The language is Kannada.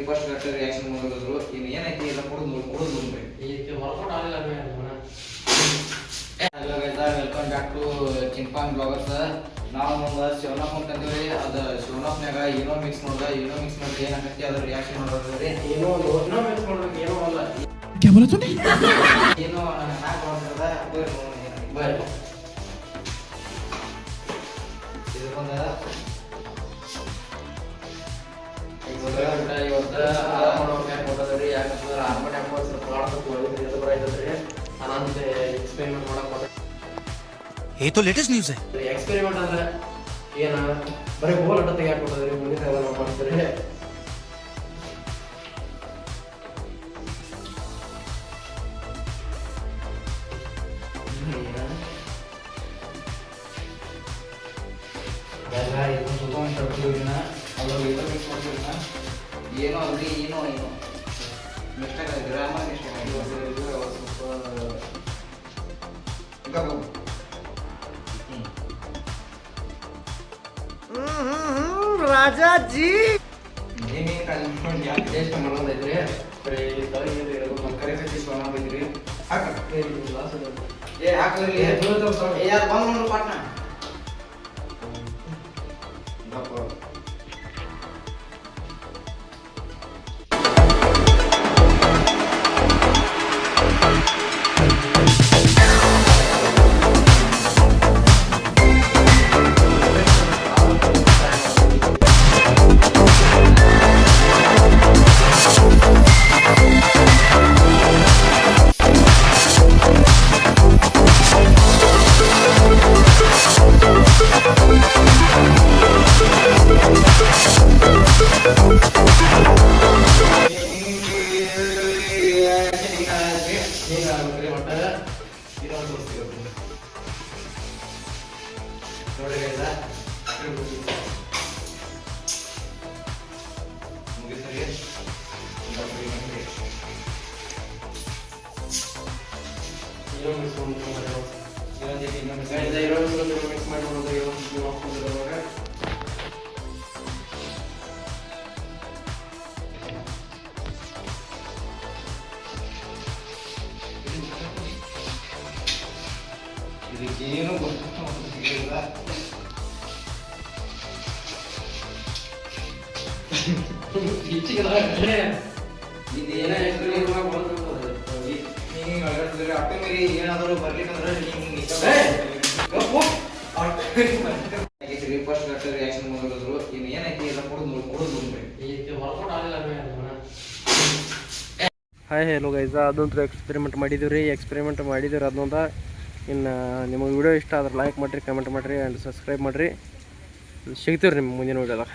ಫಸ್ಟ್ ಕರೆಕ್ಟ್ ರಿಯಾಕ್ಷನ್ ಮಾಡಿದ್ರು. ಇನ್ನು ಏನೈತಿ ಎಲ್ಲ ಕುಡಿದು ನೋಡ್ರಿ. ಇದಕ್ಕೆ ವರ್ಕೌಟ್ ಆಗಲಿಲ್ಲ hello guys, welcome back to ಚಿಂಪಾಂಗ್ ಬ್ಲಾಗರ್ಸ್. ನಾವು ಒಂದು ಶಿವನಪ್ಪ ಅಂತಂದಿವ್ರಿ. ಅದು ಶಿವನಪ್ಪನಾಗ ಏನೋ ಮಿಕ್ಸ್ ಮಾಡಿದ್ರೆ ಏನಾಗತ್ತೆ ಅದ್ರ ರಿಯಾಕ್ಷನ್ ಮಾಡೋದ್ರಿ. ಏನೋ ಮಿಕ್ಸ್ ಮಾಡ್ಬೇಕು, ಏನೋ ಅಲ್ಲ, ಏನೋ ಹ್ಯಾಕ್ ಮಾಡ್ತದ ಬರ್ರಿ ಇದಕ್ಕೊಂದ ಇವತ್ತು ಕೊಟ್ಟದ್ರಿ. ಯಾಕಂದ್ರೆ ಆರ್ಮಟ್ ಹಾಕೋ ಸ್ವಲ್ಪ ಮಾಡಬೇಕು ಬರೈತದ್ರಿ. ಅನಂತ ಎಕ್ಸ್ಪೆರಿಮೆಂಟ್ ಮಾಡಕ್ ये तो लेटेस्ट न्यूज़ है. ಎಕ್ಸ್ಪೆರಿಮೆಂಟ್ ಅಂದ್ರೆ ಏನ ಬರೀ ಗೋಲ್ ಅಡ್ಡ ತೆಗಿ ಹಾಕೊಟ್ಟದ್ರಿ. ಮುಂದಿನ ನಾವು ಮಾಡ್ತೀರಿ. ಏನೋ ಅದ್ರಿ ಏನೋ ಮಿಸ್ಟೇಕ್ ಆಗಿದೆ, ಗ್ರಾಮರ್ ಮಿಸ್ಟೇಕ್ ಆಗಿದೆ. ರಾಜಾಜಿ ಟೇಸ್ಟ್ ಮಾಡೋದೈತ್ರಿ. ಬರೀ ಕರೆ ಕಟ್ಟಿ ಸೋನ ಬೈದ್ರಿ. ಏ ಹಾಕಿದ್ರಿ ಯಾರು ಬಂದು ಪಾಟ್ನ ನೋಡಿ ಗೈಸ, ಮುಗಿಸರಿ ಮಿಕ್ಸ್ ಮಾಡಿ ಇದಕ್ಕೆ ಏನು ಗೊತ್ತಿಲ್ಲ. ಏನಾದರೂ ಬರ್ಲಿಕ್ಕಂದ್ರೆ ಫಸ್ಟ್ ಕರೆಕ್ಟ್ ರಿಯಾಕ್ಷನ್ ಮಾಡಿದ್ರು. ಇನ್ನು ಏನೈತಿ ಎಲ್ಲ ಕುಡಿದು ನೋಡ್ರಿ. ಇದಕ್ಕೆ ವರ್ಕೌಟ್ ಆಗಲಿಲ್ಲ. ಹಾಯ್ ಹೆಲೋ ಗೈಸ, ಅದೊಂದು ಎಕ್ಸ್ಪೆರಿಮೆಂಟ್ ಮಾಡಿದ್ದೀವಿ ಅದನ್ನೊಂದು. ಇನ್ನು ನಿಮಗೆ ವಿಡಿಯೋ ಇಷ್ಟ ಆದ್ರೆ ಲೈಕ್ ಮಾಡಿರಿ, ಕಮೆಂಟ್ ಮಾಡಿರಿ ಆ್ಯಂಡ್ ಸಬ್ಸ್ಕ್ರೈಬ್ ಮಾಡಿರಿ. ಸಿಗ್ತೀವಿ ರೀ ನಿಮ್ಮ ಮುಂದಿನ ವಿಡಿಯೋದಾಗ.